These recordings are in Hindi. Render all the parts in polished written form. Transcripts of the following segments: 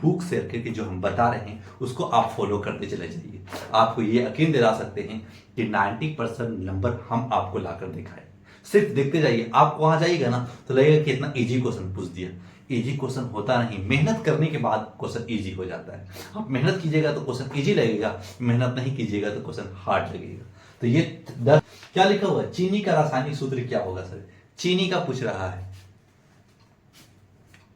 बुक से करके जो हम बता रहे हैं उसको आप फॉलो करते चले जाइए। आपको ये यकीन दिला सकते हैं कि 90% नंबर हम आपको लाकर दिखाए। सिर्फ देखते जाइए, आप वहां जाइएगा ना तो लगेगा कि इतना इजी क्वेश्चन पूछ दिया। इजी क्वेश्चन होता नहीं, मेहनत करने के बाद क्वेश्चन इजी हो जाता है। आप मेहनत कीजिएगा तो क्वेश्चन इजी लगेगा, मेहनत नहीं कीजिएगा तो क्वेश्चन हार्ड लगेगा। तो ये क्या लिखा हुआ है, चीनी का रासायनिक सूत्र क्या होगा सर? चीनी का पूछ रहा है,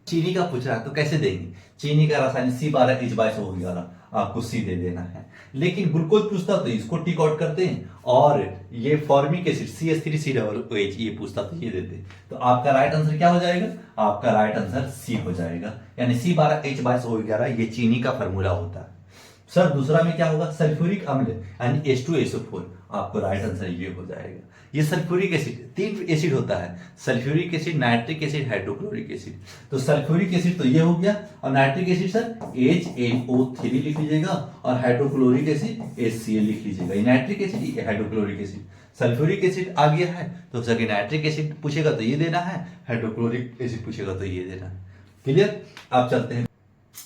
चीनी का पूछ रहा है तो कैसे देंगे? चीनी का रासायनिक C12H22O11 आपको सी दे देना है। लेकिन ग्लूकोज पूछता तो इसको टिक आउट करते हैं, और ये फॉर्मिक एसिड CH3COOH ये पूछता तो ये देते। तो आपका राइट आंसर क्या हो जाएगा? आपका राइट आंसर सी हो जाएगा, यानी C12H22O11 ये चीनी का फॉर्मूला होता है। सर दूसरा में क्या होगा? सल्फ्यूरिक अम्ल यानी H2SO4, आपको राइट आंसर ये हो जाएगा। ये सल्फ्यूरिक एसिड, 3 एसिड होता है, sulphuric acid, nitric acid, hydrochloric acid. तो सल्फ्यूरिक एसिड तो ये हो गया, और नाइट्रिक एसिड सर HNO3 लिख लीजिएगा, और हाइड्रोक्लोरिक एसिड HCl लिख लीजिएगा। ये नाइट्रिक एसिड, ये हाइड्रोक्लोरिक एसिड। सल्फ्यूरिक एसिड आ गया है तो सर नाइट्रिक एसिड पूछेगा तो ये देना है, हाइड्रोक्लोरिक एसिड पूछेगा तो ये देना है। क्लियर? आप चलते हैं।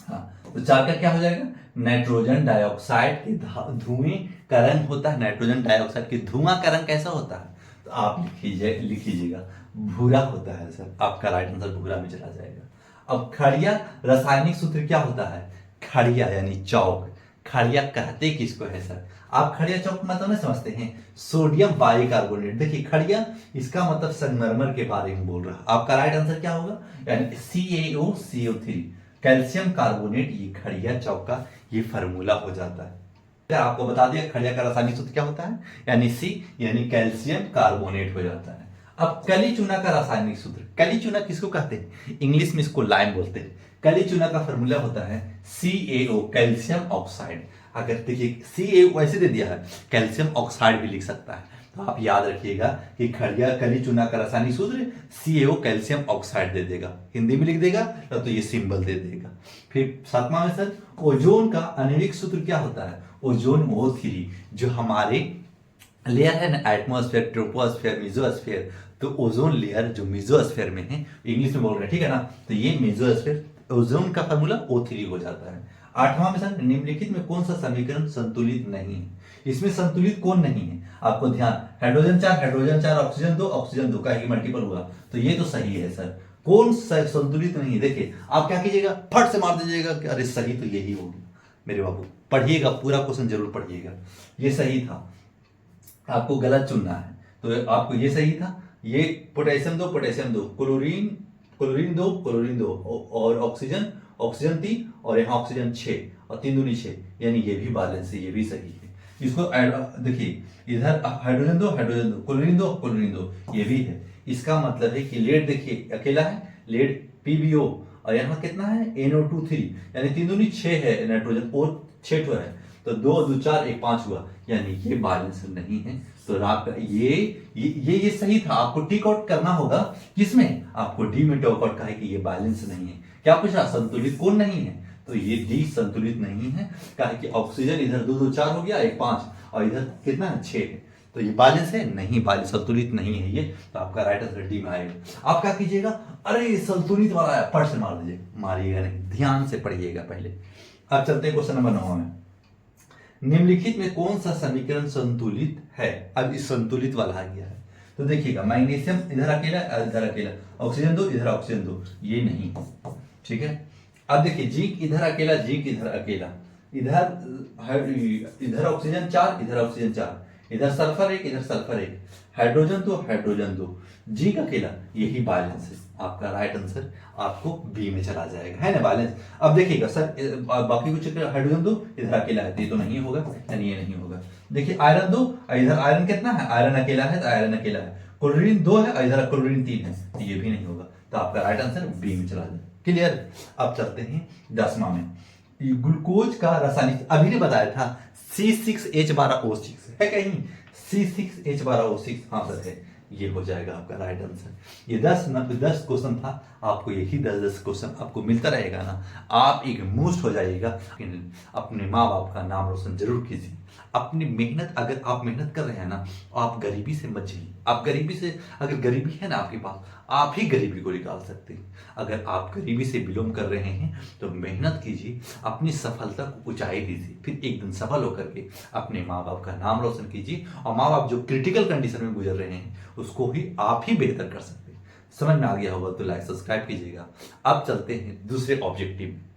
हाँ, तो 4 का क्या हो जाएगा? नाइट्रोजन डाइऑक्साइड के धुएं का रंग होता है, नाइट्रोजन डाइऑक्साइड के धुआं का रंग कैसा होता है? तो आप लिख लीजिएगा भूरा होता है सर, आपका राइट आंसर भूरा में चला जाएगा। अब खड़िया रासायनिक सूत्र क्या होता है? खड़िया यानी चौक। खड़िया कहते किसको है सर? आप खड़िया चौक मतलब नहीं समझते हैं, सोडियम बाइकार्बोनेट। देखिए खड़िया, इसका मतलब संगमरमर के बारे में बोल रहा है। आपका राइट आंसर क्या होगा? यानी CaOCO3 कैल्शियम कार्बोनेट, ये खड़िया चौक का ये फार्मूला हो जाता है। आपको बता दिया खड़िया का रासायनिक सूत्र क्या होता है, यानी सी यानी कैल्शियम कार्बोनेट हो जाता है। अब कली चूना का रासायनिक सूत्र, कली चूना किसको कहते हैं? इंग्लिश में इसको लाइम बोलते हैं। कली चूना का फार्मूला होता है CaO कैल्शियम ऑक्साइड। अगर देखिए CaO ऐसे दे दिया है, कैल्शियम ऑक्साइड भी लिख सकता है। तो आप याद रखिएगा कि खड़िया कली चूना का रासायनिक सूत्र CaO कैल्शियम ऑक्साइड दे देगा, हिंदी में लिख देगा तो ये सिंबल दे देगा। फिर 7वां में सर ओजोन का आणविक सूत्र क्या होता है? ओजोन O3, जो हमारे लेयर है ना, एटमॉस्फेयर, ट्रोपोस्फेयर, मेसोस्फेयर। तो ओजोन लेयर जो मेसोस्फेयर में है, इंग्लिश में बोल रहे हैं ठीक है ना, तो ये मेसोस्फेयर, ओजोन का फार्मूला O3 हो जाता है। 8वां में सर निम्नलिखित में कौन सा समीकरण संतुलित नहीं है? इसमें संतुलित कौन नहीं है? आपको ध्यान, हाइड्रोजन 4 ऑक्सीजन 2 का ही मल्टीपल हुआ, तो ये तो सही है सर। कौन सा संतुलित नहीं है? देखिए आप क्या कीजिएगा, फट से मार दीजिएगा कि अरे सही तो यही होगी। मेरे बाबू पढ़िएगा, पूरा क्वेश्चन जरूर पढ़िएगा। ये सही था, आपको गलत चुनना है। तो आपको ये सही था, ये पोटेशियम 2 क्लोरीन 2 और ऑक्सीजन 3 और यहाँ ऑक्सीजन 6 और 3 दूनी 6, यानी ये भी बैलेंस है, ये भी सही है। इसको देखिए, इधर हाइड्रोजन 2 क्लोरीन 2 ये भी है। इसका मतलब है कि लेड देखिए अकेला है, लेड PbO, और यहाँ कितना है NO2 3, यानी 3 दूनी 6 है नाइट्रोजन, और 6 है, तो 2 2 4 1 5 हुआ, यानी ये बैलेंस नहीं है। तो आपका ये सही था। आपको टिक आउट करना होगा किसमें? आपको डी में टिक आउट का है कि ये बैलेंस नहीं है। क्या पूछ रहा? संतुलित कौन नहीं है? तो ये डी संतुलित नहीं है, कहा कि ऑक्सीजन इधर 2 2 4 हो गया, 1 5, और इधर कितना है 6 है, तो ये बैलेंस है नहीं, बैलेंस संतुलित नहीं है ये। तो आपका राइट आंसर डी में आएगा। आप क्या कीजिएगा, अरे संतुलित वाला है, फट से मार दीजिए, मारिएगा नहीं, ध्यान से पढ़िएगा पहले। अब चलते हैं क्वेश्चन नंबर 9 में। निम्नलिखित में कौन सा समीकरण संतुलित है? अब इस संतुलित वाला आ गया है, तो देखिएगा मैग्नीशियम इधर अकेला, इधर अकेला, ऑक्सीजन 2 इधर ऑक्सीजन 2, ये नहीं, ठीक है। अब देखिए जिंक इधर अकेला, जिंक इधर अकेला, इधर ऑक्सीजन 4 इधर ऑक्सीजन 4, इधर सल्फर 1 इधर सल्फर 1, हाइड्रोजन 2 जिंक अकेला, यही बैलेंस है। आपका राइट आंसर आपको बी में चला जाएगा, है ना बैलेंस। अब देखिएगा सर बाकी कुछ हाइड्रोजन 2 इधर अकेला है, तो ये तो नहीं होगा, यानी ये नहीं होगा। देखिए आयरन 2, इधर आयरन कितना है? आयरन अकेला है तो आयरन अकेला है। क्लोरीन 2 है, इधर क्लोरीन 3 है, तो ये भी नहीं होगा। तो आपका राइट आंसर बी में चला जाएगा। क्लियर? अब चलते हैं 10वां में। ग्लूकोज का रासायनिक अभी ने बताया था C6H12O6 है कहीं, C6H12O6, हाँ सर है, ये हो जाएगा आपका राइट आंसर। ये 10 क्वेश्चन था, आपको यही 10 क्वेश्चन आपको मिलता रहेगा ना, आप एक मोस्ट हो जाइएगा। अपने माँ बाप का नाम रोशन जरूर कीजिए। अपनी मेहनत, अगर आप मेहनत कर रहे हैं ना, आप गरीबी से मत झेलिए। आप गरीबी से, अगर गरीबी है ना आपके पास, आप ही गरीबी को निकाल सकते हैं। अगर आप गरीबी से बिलोंग कर रहे हैं तो मेहनत कीजिए, अपनी सफलता को ऊंचाई दीजिए, फिर एक दिन सफल होकर के अपने माँ बाप का नाम रोशन कीजिए, और माँ बाप जो क्रिटिकल कंडीशन में गुजर रहे हैं उसको ही आप ही बेहतर कर सकते हैं। समझ में आ गया होगा तो लाइक सब्सक्राइब कीजिएगा। अब चलते हैं दूसरे ऑब्जेक्टिव में।